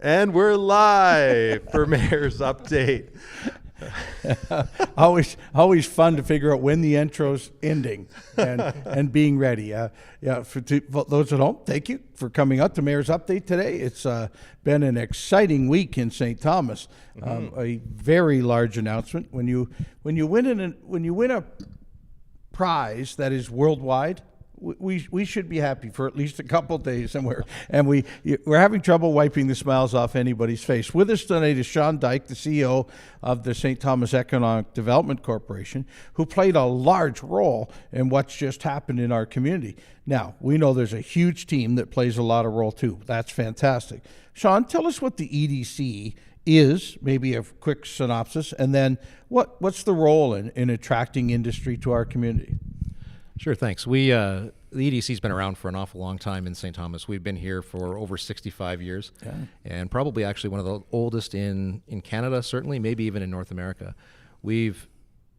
And we're live for Mayor's Update. Always fun to figure out when the intro's ending and being ready. For those at home, thank you for coming out to Mayor's Update today. It's been an exciting week in St. Thomas. A very large announcement. When you win a prize that is worldwide, we should be happy for at least a couple of days, and we're having trouble wiping the smiles off anybody's face. With us tonight is Sean Dyke, the CEO of the St. Thomas Economic Development Corporation, who played a large role in what's just happened in our community. Now, we know there's a huge team that plays a lot of role too. That's fantastic. Sean, tell us what the EDC is, maybe a quick synopsis, and then what's the role in attracting industry to our community? Sure, thanks. The EDC's been around for an awful long time in St. Thomas. We've been here for over 65 years, and probably actually one of the oldest in Canada, certainly, maybe even in North America. We've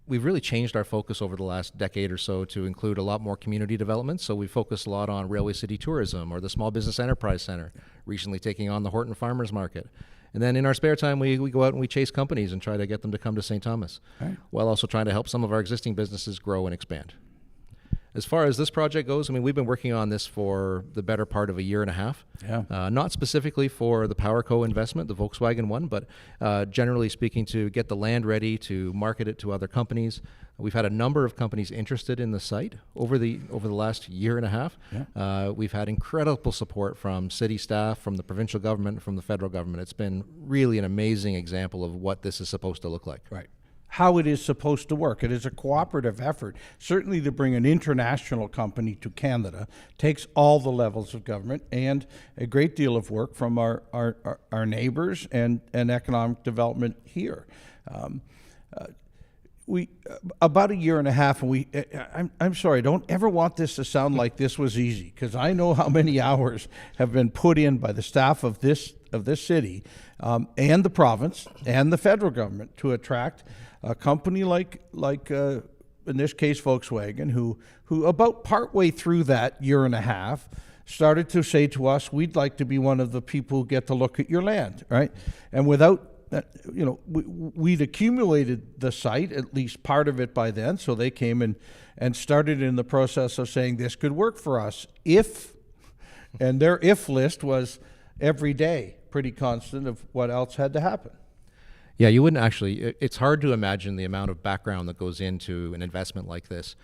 really changed our focus over the last decade or so to include a lot more community development. So we focus a lot on Railway City Tourism or the Small Business Enterprise Center, recently taking on the Horton Farmers Market. And then in our spare time, we go out and we chase companies and try to get them to come to St. Thomas, while also trying to help some of our existing businesses grow and expand. As far as this project goes, I mean, we've been working on this for the better part of a year and a half. Not specifically for the PowerCo investment, the Volkswagen one, but generally speaking, to get the land ready to market it to other companies. We've had a number of companies interested in the site over the last year and a half. We've had incredible support from city staff, from the provincial government, from the federal government. It's been really an amazing example of what this is supposed to look like. Right. How it is supposed to work. It is a cooperative effort. Certainly to bring an international company to Canada takes all the levels of government and a great deal of work from our neighbors and economic development here. We about a year and a half, and I'm sorry, I don't ever want this to sound like this was easy, because I know how many hours have been put in by the staff of this city and the province and the federal government to attract a company like in this case Volkswagen, who about partway through that year and a half started to say to us, we'd like to be one of the people who get to look at your land, right? And without we'd accumulated the site, at least part of it by then, so they came and started in the process of saying this could work for us and their if list was every day pretty constant of what else had to happen. Yeah, you wouldn't actually, it's hard to imagine the amount of background that goes into an investment like this.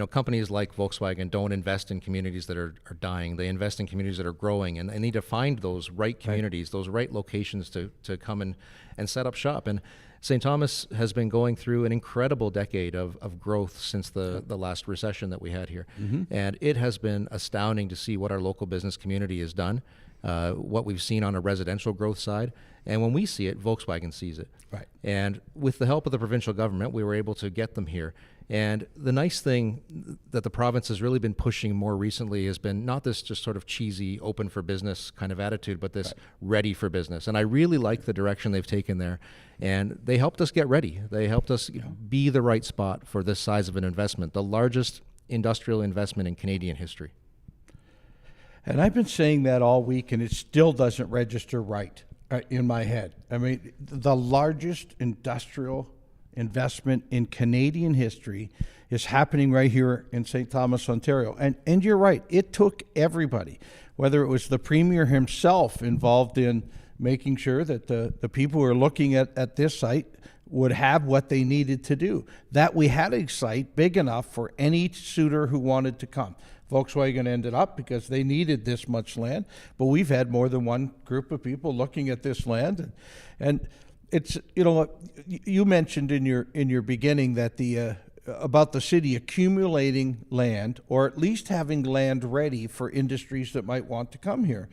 Companies like Volkswagen don't invest in communities that are dying. They invest in communities that are growing, and they need to find those right communities, those right locations to come and set up shop. And St. Thomas has been going through an incredible decade of growth since the last recession that we had here. And it has been astounding to see what our local business community has done, what we've seen on a residential growth side. And when we see it, Volkswagen sees it. Right. And with the help of the provincial government, we were able to get them here. And the nice thing that the province has really been pushing more recently has been not this just sort of cheesy open for business kind of attitude, but this ready for business. And I really like the direction they've taken there. And they helped us get ready. They helped us be the right spot for this size of an investment, the largest industrial investment in Canadian history. And I've been saying that all week, and it still doesn't register right in my head. I mean, the largest industrial investment in Canadian history is happening right here in St. Thomas, Ontario. And you're right, it took everybody, whether it was the Premier himself involved in making sure that the people who are looking at this site would have what they needed to do, that we had a site big enough for any suitor who wanted to come. Volkswagen ended up because they needed this much land, but we've had more than one group of people looking at this land, and it's, you mentioned in your beginning that about the city accumulating land, or at least having land ready for industries that might want to come here.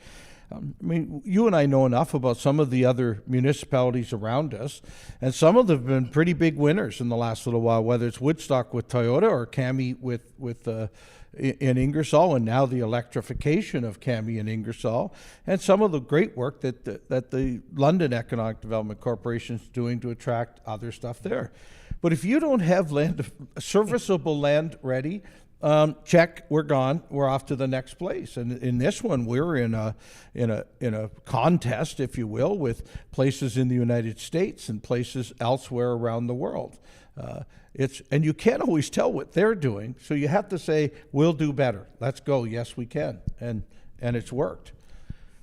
I mean, you and I know enough about some of the other municipalities around us, and some of them have been pretty big winners in the last little while, whether it's Woodstock with Toyota or Cami with in Ingersoll, and now the electrification of Cami in Ingersoll, and some of the great work that the London Economic Development Corporation is doing to attract other stuff there. But if you don't have land, serviceable land ready, Check, we're gone. We're off to the next place. And in this one, we're in a contest, if you will, with places in the United States and places elsewhere around the world. And you can't always tell what they're doing, so you have to say, we'll do better. Let's go. Yes, we can. And it's worked.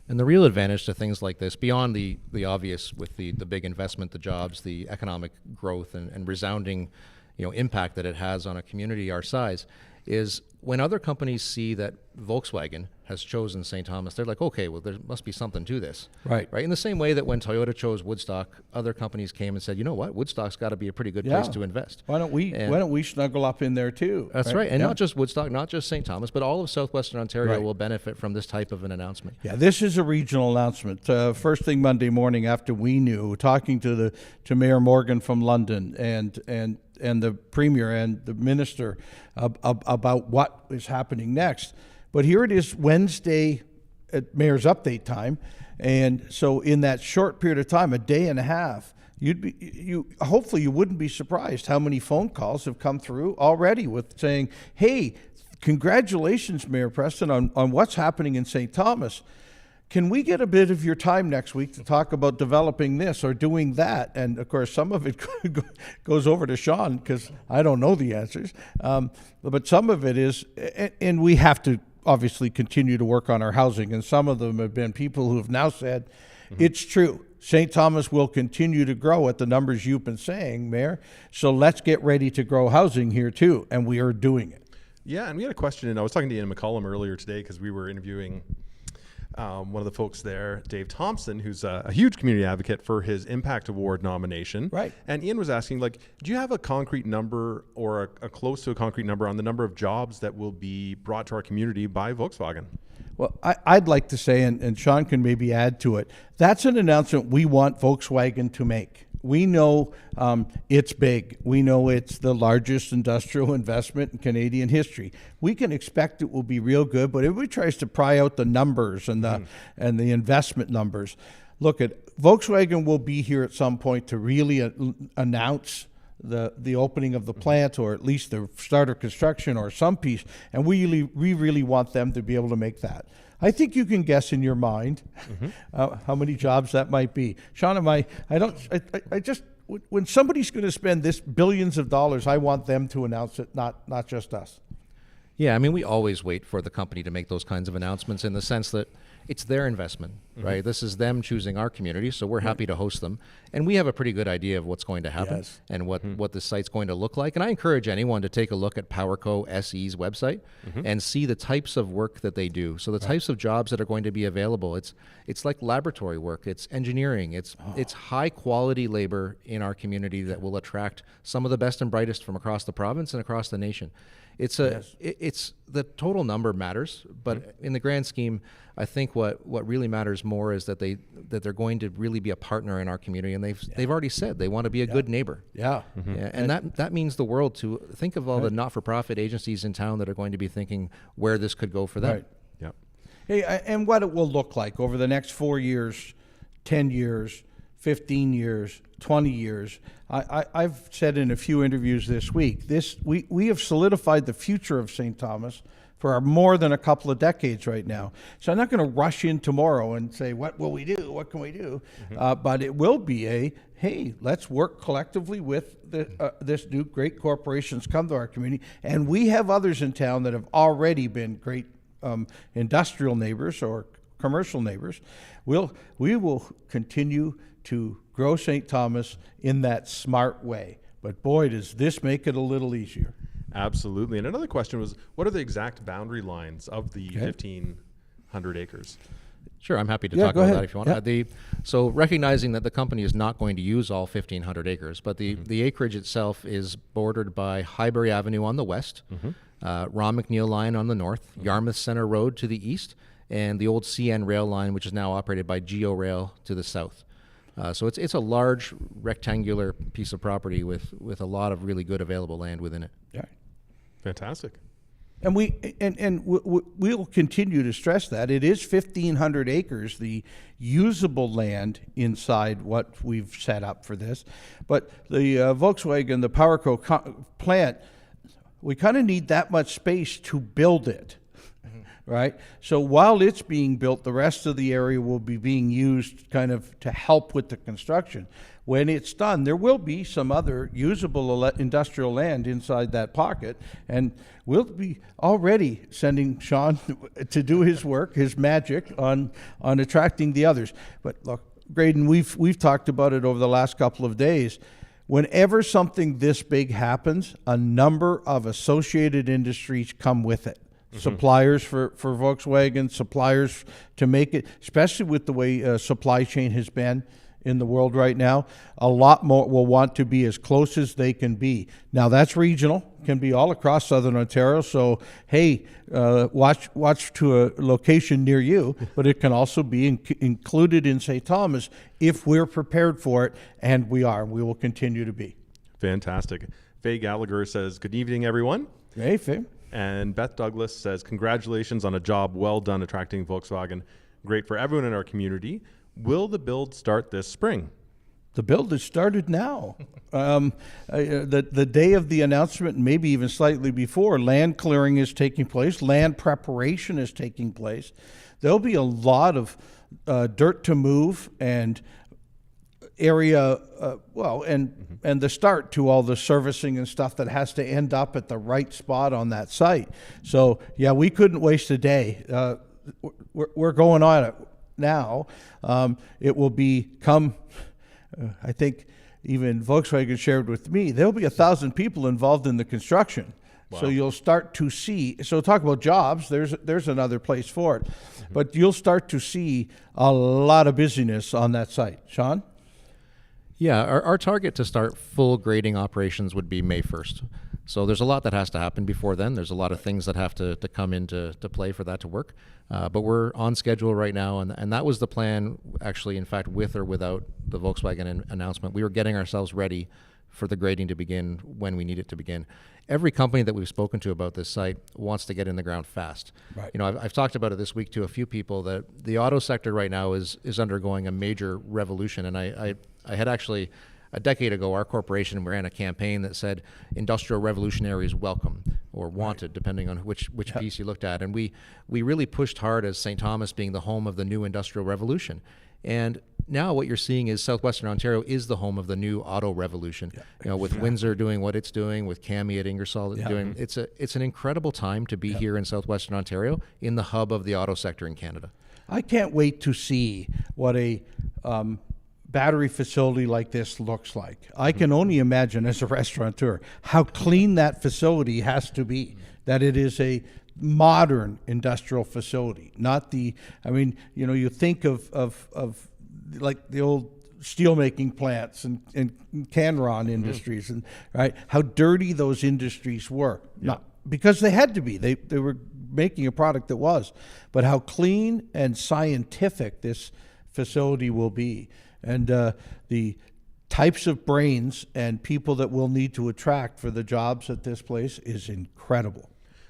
And the real advantage to things like this, beyond the obvious with the big investment, the jobs, the economic growth, and resounding impact that it has on a community our size, is when other companies see that Volkswagen has chosen St. Thomas, they're like, okay, well, there must be something to this. Right. In the same way that when Toyota chose Woodstock, other companies came and said, you know what, Woodstock's got to be a pretty good place to invest. Why don't we snuggle up in there too? That's right. And not just Woodstock, not just St. Thomas, but all of southwestern Ontario will benefit from this type of an announcement. Yeah, this is a regional announcement. First thing Monday morning after we knew, talking to Mayor Morgan from London and the Premier and the Minister about what is happening next. But here it is Wednesday at Mayor's Update time. And so in that short period of time, a day and a half, hopefully you wouldn't be surprised how many phone calls have come through already with saying, hey, congratulations, Mayor Preston, on what's happening in St. Thomas. Can we get a bit of your time next week to talk about developing this or doing that? And of course, some of it goes over to Sean because I don't know the answers. But some of it is, and we have to obviously continue to work on our housing. And some of them have been people who have now said, it's true. St. Thomas will continue to grow at the numbers you've been saying, Mayor. So let's get ready to grow housing here too. And we are doing it. Yeah, and we had a question, and I was talking to Ian McCollum earlier today because we were interviewing one of the folks there, Dave Thompson, who's a huge community advocate for his Impact Award nomination. Right. And Ian was asking, do you have a concrete number or a close to a concrete number on the number of jobs that will be brought to our community by Volkswagen? Well, I'd like to say, and Sean can maybe add to it, that's an announcement we want Volkswagen to make. We know it's big. We know it's the largest industrial investment in Canadian history. We can expect it will be real good, but everybody tries to pry out the numbers and the investment numbers. Look, Volkswagen will be here at some point to really announce the opening of the plant, or at least the start of construction or some piece, and we really want them to be able to make that. I think you can guess in your mind how many jobs that might be. Sean, I just when somebody's going to spend this billions of dollars, I want them to announce it, not just us. Yeah, I mean, we always wait for the company to make those kinds of announcements in the sense that it's their investment, right? This is them choosing our community, so we're happy to host them. And we have a pretty good idea of what's going to happen and what the site's going to look like. And I encourage anyone to take a look at PowerCo SE's website and see the types of work that they do. So the types of jobs that are going to be available, it's like laboratory work, it's engineering, it's high quality labor in our community that will attract some of the best and brightest from across the province and across the nation. It's the total number matters, but in the grand scheme, I think what really matters more is that they're going to really be a partner in our community, and they've already said they want to be a good neighbor. Yeah, and that means the world to think of all the not-for-profit agencies in town that are going to be thinking where this could go for them. Right. Yeah. Hey, and what it will look like over the next 4 years, 10 years, 15 years, 20 years. I've said in a few interviews this week, we have solidified the future of St. Thomas for more than a couple of decades right now. So I'm not going to rush in tomorrow and say, what will we do? What can we do? But it will be hey, let's work collectively with this new great corporations come to our community. And we have others in town that have already been great industrial neighbors or commercial neighbors. We will continue to grow St. Thomas in that smart way. But boy, does this make it a little easier. Absolutely. And another question was, what are the exact boundary lines of the 1,500 acres? Sure, I'm happy to talk about that if you want. So recognizing that the company is not going to use all 1,500 acres, but the acreage itself is bordered by Highbury Avenue on the west, Ron McNeil Line on the north, Yarmouth Centre Road to the east, and the old CN rail line, which is now operated by Geo Rail to the south. So it's a large rectangular piece of property with a lot of really good available land within it. Yeah, fantastic. And we'll continue to stress that it is 1,500 acres, the usable land inside what we've set up for this. But the Volkswagen, the PowerCo plant, we kind of need that much space to build it. Right? So while it's being built, the rest of the area will be being used kind of to help with the construction. When it's done, there will be some other usable industrial land inside that pocket, and we'll be already sending Sean to do his work, his magic on attracting the others. But look, Grayden, we've talked about it over the last couple of days. Whenever something this big happens, a number of associated industries come with it. Suppliers for Volkswagen, suppliers to make it, especially with the way supply chain has been in the world right now, a lot more will want to be as close as they can be. Now that's regional, can be all across Southern Ontario, so hey, watch to a location near you, but it can also be included in St. Thomas if we're prepared for it, and we are, and we will continue to be. Fantastic. Faye Gallagher says, good evening, everyone. Hey, Faye. And Beth Douglas says, congratulations on a job well done attracting Volkswagen. Great for everyone in our community. Will the build start this spring? The build has started now. The day of the announcement, maybe even slightly before, land clearing is taking place. Land preparation is taking place. There'll be a lot of dirt to move and area, and the start to all the servicing and stuff that has to end up at the right spot on that site. So yeah, we couldn't waste a day. We're going on it now. It will become, I think even Volkswagen shared with me, there'll be 1,000 people involved in the construction. Wow. So you'll start to see, so talk about jobs, there's another place for it. But you'll start to see a lot of busyness on that site. Sean? Yeah, our target to start full grading operations would be May 1st. So there's a lot that has to happen before then. There's a lot of things that have to come into play for that to work. But we're on schedule right now, and that was the plan, actually, in fact, with or without the Volkswagen announcement. We were getting ourselves ready for the grading to begin when we need it to begin. Every company that we've spoken to about this site wants to get in the ground fast. Right. You know, I've talked about it this week to a few people that the auto sector right now is undergoing a major revolution, and I had actually, a decade ago, our corporation ran a campaign that said industrial revolutionaries welcome or wanted, depending on which piece you looked at. And we really pushed hard as St. Thomas being the home of the new industrial revolution. And now what you're seeing is Southwestern Ontario is the home of the new auto revolution. You know, with Windsor doing what it's doing, with Cami at Ingersoll doing, it's an incredible time to be here in Southwestern Ontario in the hub of the auto sector in Canada. I can't wait to see what a battery facility like this looks like. I can only imagine as a restaurateur how clean that facility has to be, that it is a modern industrial facility, not the, I mean, you know, you think of like the old steelmaking plants and Canron industries, and right, how dirty those industries were. Not because they had to be, they were making a product that was, but how clean and scientific this facility will be. And the types of brains and people that we'll need to attract for the jobs at this place is incredible.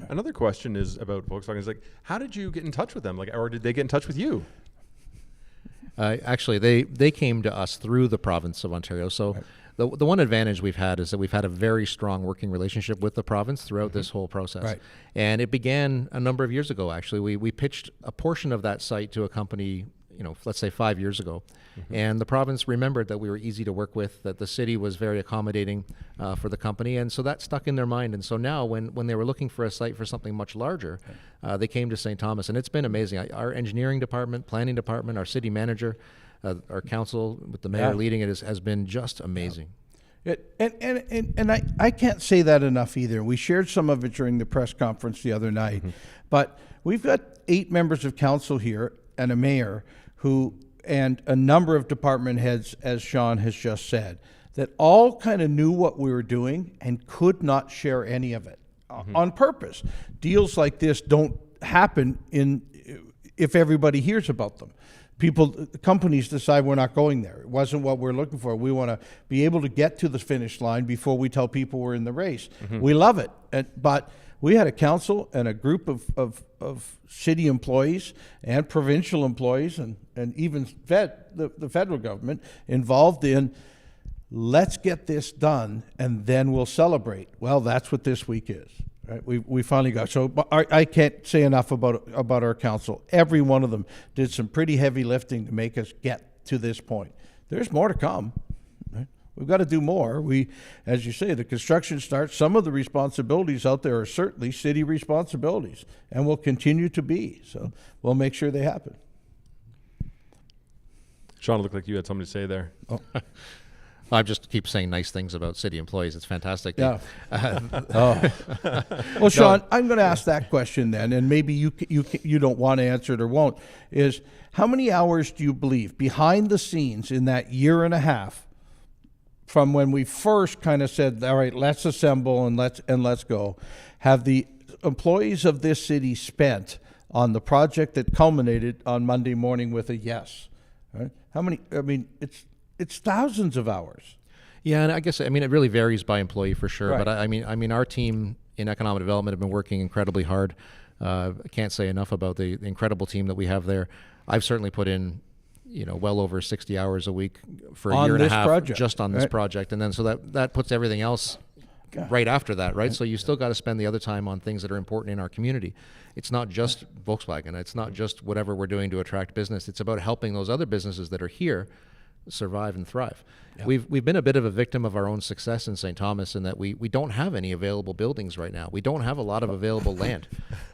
Another question is about Volkswagen. Is like, how did you get in touch with them? Like, or did they get in touch with you? Actually, they came to us through the province of Ontario. So the one advantage we've had is that we've had a very strong working relationship with the province throughout this whole process. Right. And it began a number of years ago, actually. We pitched a portion of that site to a company, you know, let's say 5 years ago. And the province remembered that we were easy to work with, that the city was very accommodating for the company. And so that stuck in their mind. And so now when they were looking for a site for something much larger, they came to St. Thomas. And it's been amazing. Our engineering department, planning department, our city manager, our council with the mayor leading it has been just amazing. And I can't say that enough either. We shared some of it during the press conference the other night. But we've got 8 members of council here and a mayor who, and a number of department heads, as Sean has just said, that all kind of knew what we were doing and could not share any of it on purpose. Deals like this don't happen if everybody hears about them. Companies decide we're not going there. It wasn't what we're looking for. We want to be able to get to the finish line before we tell people we're in the race. We love it, but we had a council and a group of city employees and provincial employees and even the federal government involved in let's get this done, and then we'll celebrate. Well, that's what this week is. Right? We finally got, so I can't say enough about our council. Every one of them did some pretty heavy lifting to make us get to this point. There's more to come. Right? We've got to do more. We, as you say, the construction starts. Some of the responsibilities out there are certainly city responsibilities and will continue to be. So we'll make sure they happen. Sean, it looked like you had something to say there. Oh. I just keep saying nice things about city employees. It's fantastic. Yeah. Well, Sean, I'm going to ask that question then, and maybe you don't want to answer it or won't, is how many hours do you believe behind the scenes in that year and a half from when we first kind of said, all right, let's assemble and let's go, have the employees of this city spent on the project that culminated on Monday morning with a yes? Right? How many? I mean, it's thousands of hours. Yeah, and I guess, I mean, it really varies by employee for sure. Right. But I mean, our team in economic development have been working incredibly hard. I can't say enough about the incredible team that we have there. I've certainly put in, well over 60 hours a week for a year and a half project, just on this project. And then so that puts everything else right after that, right? So you still got to spend the other time on things that are important in our community. It's not just Volkswagen. It's not just whatever we're doing to attract business. It's about helping those other businesses that are here survive and thrive. Yeah. We've been a bit of a victim of our own success in St. Thomas in that we don't have any available buildings right now. We don't have a lot of available land,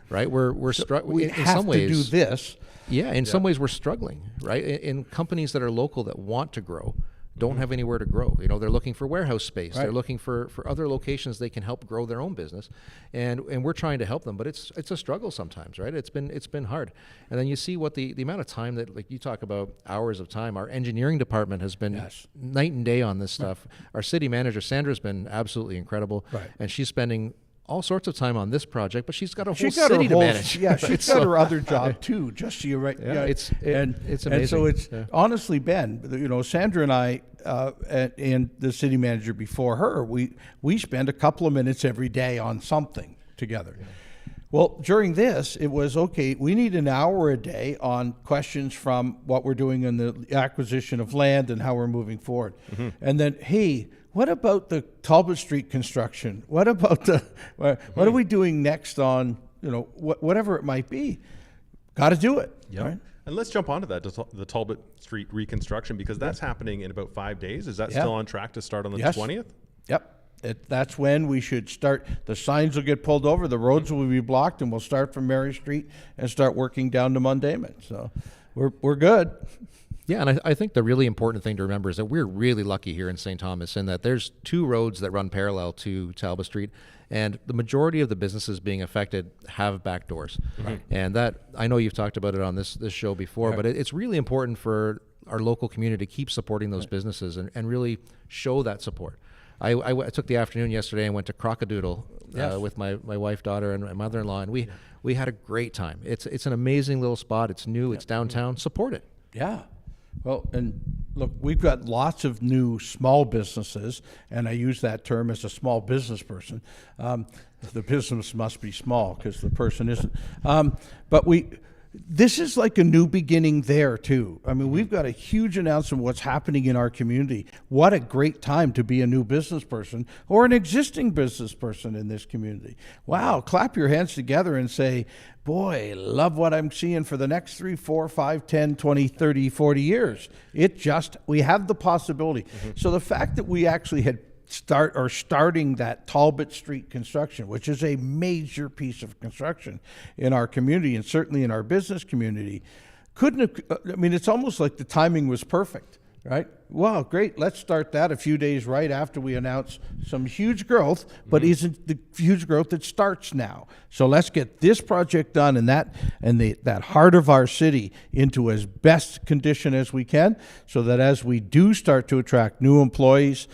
right? We're struggling in some ways to do this. Yeah, in some ways we're struggling, right? In companies that are local that want to grow don't have anywhere to grow. They're looking for warehouse space. Right. They're looking for other locations they can help grow their own business, and we're trying to help them. But it's a struggle sometimes, right? It's been hard. And then you see what the amount of time that, like you talk about hours of time. Our engineering department has been night and day on this stuff. Right. Our city manager Sandra's been absolutely incredible, and she's spending all sorts of time on this project, but she's got a whole city to manage. Yeah, she's got her other job too. Just so you're right. Yeah, it's amazing. And so it's honestly, Ben, Sandra and I and the city manager before her, we spend a couple of minutes every day on something together. Yeah. Well, during this, it was, okay, we need an hour a day on questions from what we're doing in the acquisition of land and how we're moving forward. Mm-hmm. And then, hey, what about the Talbot Street construction? What about what are we doing next on, whatever it might be? Got to do it. Yep. Right? And let's jump onto that, the Talbot Street reconstruction, because that's happening in about 5 days. Is that still on track to start on the 20th? Yep. That's when we should start. The signs will get pulled over, the roads will be blocked, and we'll start from Mary Street and start working down to Mundamon. So we're good. Yeah, and I think the really important thing to remember is that we're really lucky here in St. Thomas in that there's 2 roads that run parallel to Talbot Street, and the majority of the businesses being affected have back doors. Right. And that, I know you've talked about it on this show before, but it's really important for our local community to keep supporting those businesses and really show that support. I took the afternoon yesterday and went to Crockadoodle with my wife, daughter, and my mother-in-law, and we had a great time. It's an amazing little spot. It's new. It's downtown. Support it. Yeah. Well, and look, we've got lots of new small businesses, and I use that term as a small business person. The business must be small because the person isn't. But this is like a new beginning there too. I mean, we've got a huge announcement of what's happening in our community. What a great time to be a new business person or an existing business person in this community. Wow, clap your hands together and say, boy, love what I'm seeing for the next 3, 4, 5, 10, 20, 30, 40 years. We have the possibility. Mm-hmm. So the fact that we actually had starting that Talbot Street construction, which is a major piece of construction in our community and certainly in our business community, it's almost like the timing was perfect, right? Wow, great, let's start that a few days right after we announce some huge growth, but isn't the huge growth that starts now. So let's get this project done and that heart of our city into as best condition as we can, so that as we do start to attract new employees,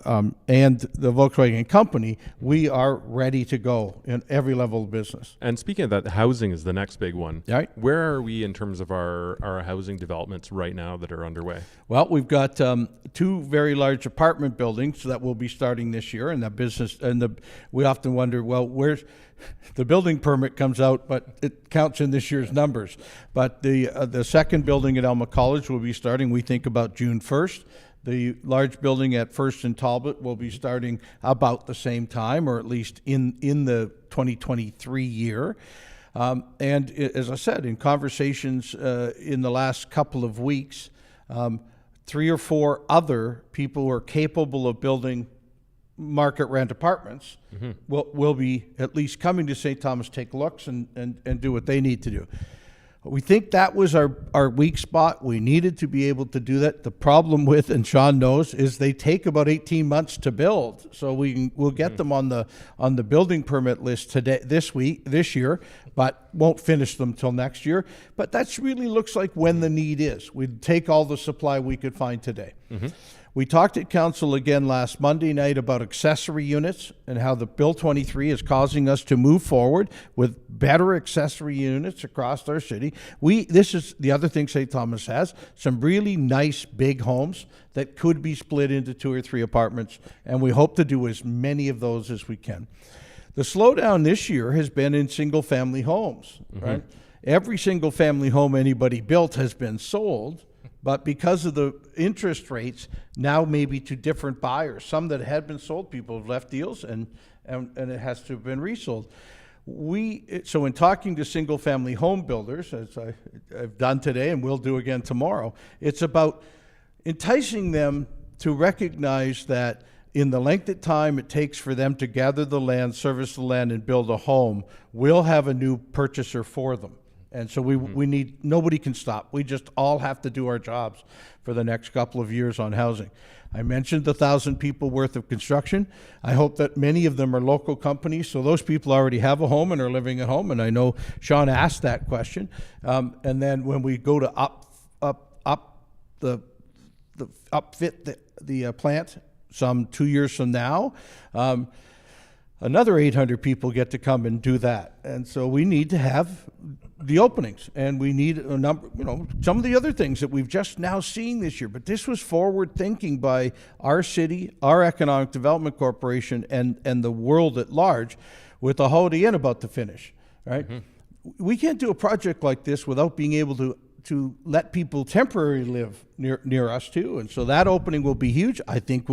and the Volkswagen company, we are ready to go in every level of business. And speaking of that, housing is the next big one. Right. Where are we in terms of our housing developments right now that are underway? Well, we've got 2 very large apartment buildings that will be starting this year, and we often wonder, well, where's the building permit comes out, but it counts in this year's numbers. But the second building at Elma College will be starting, we think, about June 1st. The large building at First and Talbot will be starting about the same time, or at least in the 2023 year. And as I said, in conversations in the last couple of weeks, 3 or 4 other people who are capable of building market rent apartments will be at least coming to St. Thomas, take looks and do what they need to do. We think that was our weak spot. We needed to be able to do that. The problem with, and Sean knows, is they take about 18 months to build. So we'll get them on the building permit list this year, but won't finish them till next year. But that's really looks like when the need is. We'd take all the supply we could find today. We talked at council again last Monday night about accessory units and how the Bill 23 is causing us to move forward with better accessory units across our city. This is the other thing St. Thomas has, some really nice big homes that could be split into 2 or 3 apartments, and we hope to do as many of those as we can. The slowdown this year has been in single-family homes, right? Every single-family home anybody built has been sold, but because of the interest rates, now maybe to different buyers. Some that had been sold, people have left deals, and it has to have been resold. So in talking to single-family home builders, as I've done today and will do again tomorrow, it's about enticing them to recognize that in the length of time it takes for them to gather the land, service the land, and build a home, we'll have a new purchaser for them. And so we need, nobody can stop. We just all have to do our jobs for the next couple of years on housing. I mentioned the 1,000 people worth of construction. I hope that many of them are local companies, so those people already have a home and are living at home, and I know Sean asked that question. And then when we go to upfit the plant some 2 years from now, another 800 people get to come and do that. And so we need to have the openings, and we need a number, some of the other things that we've just now seen this year. But this was forward thinking by our city, our Economic Development Corporation, and the world at large, with the Holiday Inn about to finish, right? We can't do a project like this without being able to let people temporarily live near us too. And so that opening will be huge. I think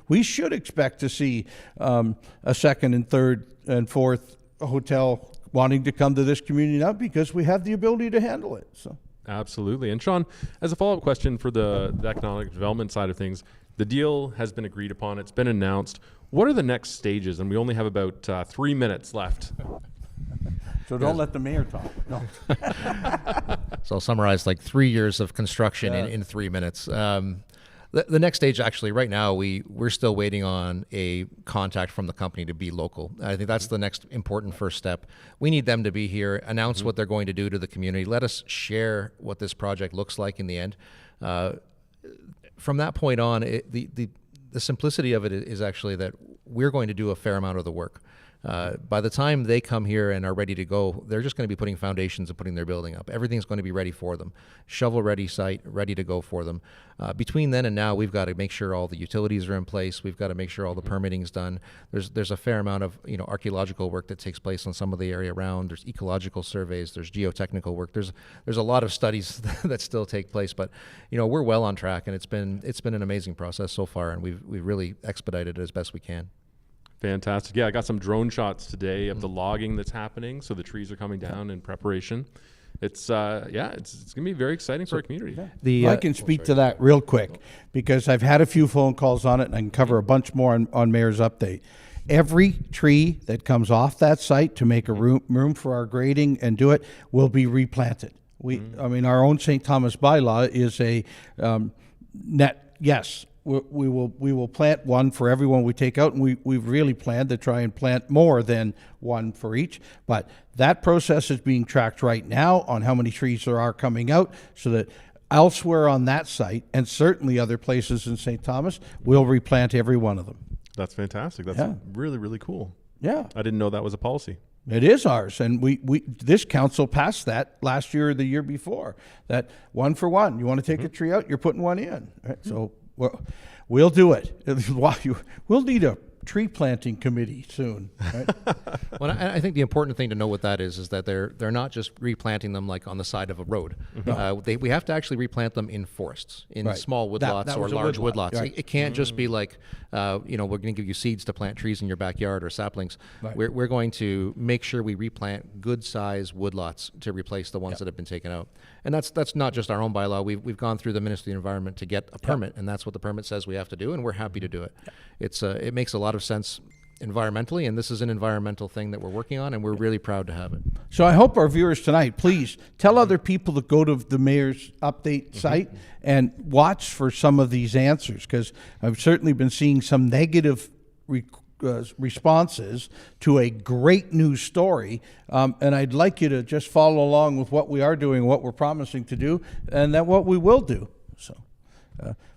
we should expect to see a second and third and fourth hotel wanting to come to this community now because we have the ability to handle it. So absolutely. And Sean, as a follow-up question for the economic development side of things, the deal has been agreed upon. It's been announced. What are the next stages? And we only have about 3 minutes left. So don't let the mayor talk. No. So I'll summarize like 3 years of construction in 3 minutes. The next stage, actually, right now, we're still waiting on a contact from the company to be local. I think that's the next important first step. We need them to be here, announce what they're going to do to the community. Let us share what this project looks like in the end. From that point on, the simplicity of it is actually that we're going to do a fair amount of the work. By the time they come here and are ready to go, they're just going to be putting foundations and putting their building up. Everything's going to be ready for them. Shovel-ready site, ready to go for them. Between then and now, we've got to make sure all the utilities are in place. We've got to make sure all the permitting's done. There's a fair amount of archaeological work that takes place on some of the area around. There's ecological surveys. There's geotechnical work. There's a lot of studies that still take place. But we're well on track, and it's been an amazing process so far, and we've really expedited it as best we can. Fantastic. Yeah, I got some drone shots today of the logging that's happening. So the trees are coming down in preparation. It's going to be very exciting for our community. I can speak to that real quick because I've had a few phone calls on it, and I can cover a bunch more on Mayor's Update. Every tree that comes off that site to make a room for our grading and do it will be replanted. Our own St. Thomas bylaw is a net yes. We will plant one for everyone we take out, and we've really planned to try and plant more than one for each. But that process is being tracked right now on how many trees there are coming out, so that elsewhere on that site, and certainly other places in St. Thomas, we'll replant every one of them. That's fantastic. That's really, really cool. Yeah. I didn't know that was a policy. It is ours, and this council passed that last year or the year before, that one for one. You want to take a tree out, you're putting one in. Right? So we'll do it. We'll need a tree planting committee soon. Right? Well, I think the important thing to know with that is that they're not just replanting them like on the side of a road. We have to actually replant them in forests, in small woodlots that or was a large woodlot. woodlots. Right. It can't just be like, we're going to give you seeds to plant trees in your backyard or saplings. Right. We're going to make sure we replant good size woodlots to replace the ones that have been taken out. And that's not just our own bylaw. We've gone through the Ministry of the Environment to get a permit, and that's what the permit says we have to do, and we're happy to do it. It makes a lot of sense environmentally, and this is an environmental thing that we're working on, and we're really proud to have it. So I hope our viewers tonight, please tell other people to go to the mayor's update site and watch for some of these answers, because I've certainly been seeing some negative responses to a great news story, and I'd like you to just follow along with what we are doing, what we're promising to do, and that what we will do. So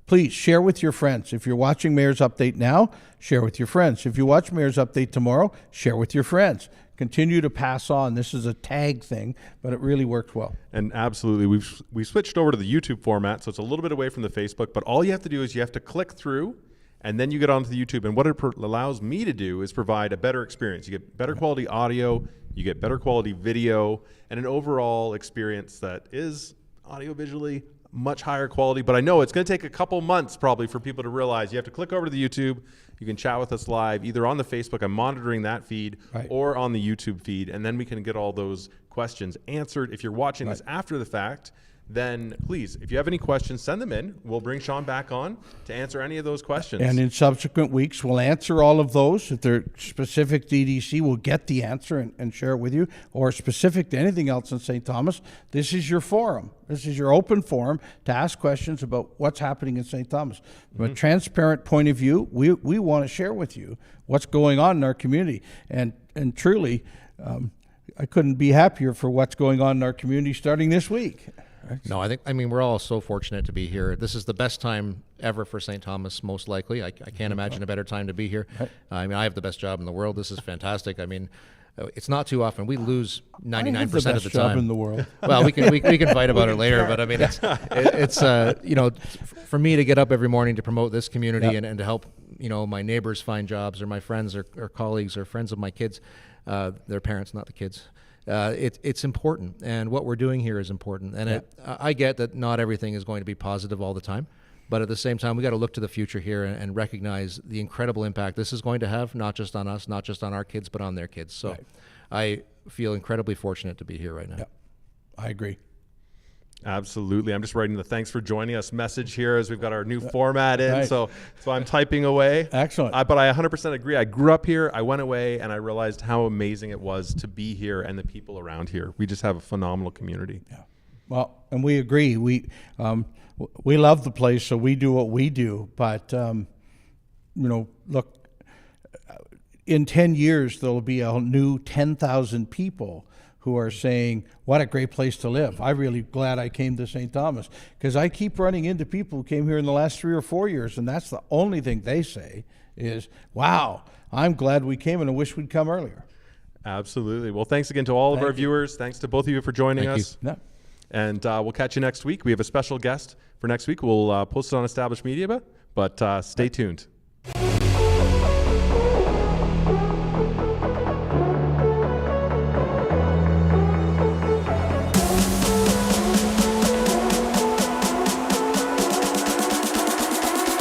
please share with your friends. If you're watching Mayor's Update now, share with your friends. If you watch Mayor's Update tomorrow, share with your friends. Continue to pass on. This is a tag thing, but it really works well. And absolutely, we've switched over to the YouTube format, so it's a little bit away from the Facebook, but all you have to do is you have to click through, and then you get onto the YouTube. And what it allows me to do is provide a better experience. You get better quality audio, you get better quality video, and an overall experience that is audio-visually much higher quality. But I know it's going to take a couple months probably for people to realize you have to click over to the YouTube. You can chat with us live, either on the Facebook, I'm monitoring that feed, or on the YouTube feed, and then we can get all those questions answered. If you're watching this after the fact, then please, if you have any questions, send them in. We'll bring Sean back on to answer any of those questions. And in subsequent weeks, we'll answer all of those. If they're specific to EDC, we'll get the answer and share it with you, or specific to anything else in St. Thomas. This is your forum. This is your open forum to ask questions about what's happening in St. Thomas. From a transparent point of view, we want to share with you what's going on in our community. And truly, I couldn't be happier for what's going on in our community starting this week. No, I mean, we're all so fortunate to be here. This is the best time ever for St. Thomas, most likely. I can't imagine a better time to be here. I mean, I have the best job in the world. This is fantastic. I mean, it's not too often. We lose 99% of the time. Job in the world. Well, we can fight about it later, but I mean, it's you know, for me to get up every morning to promote this community and to help, you know, my neighbors find jobs, or my friends or colleagues or friends of my kids, their parents, not the kids. It's important, and what we're doing here is important. And I get that not everything is going to be positive all the time, but at the same time, we got to look to the future here and recognize the incredible impact this is going to have, not just on us, not just on our kids, but on their kids. So I feel incredibly fortunate to be here right now. I agree. Absolutely. I'm just writing the thanks for joining us message here as we've got our new format in. So I'm typing away. Excellent. But I 100% agree. I grew up here. I went away, and I realized how amazing it was to be here and the people around here. We just have a phenomenal community. Yeah. Well, and we agree. We love the place, so we do what we do. But, you know, look, in 10 years, there'll be a new 10,000 people who are saying, what a great place to live. I'm really glad I came to St. Thomas, because I keep running into people who came here in the last 3 or 4 years, and that's the only thing they say is, wow, I'm glad we came and I wish we'd come earlier. Absolutely. Well, thanks again to all of our viewers. Thanks to both of you for joining us. Yeah. And we'll catch you next week. We have a special guest for next week. We'll post it on Established Media, but stay tuned.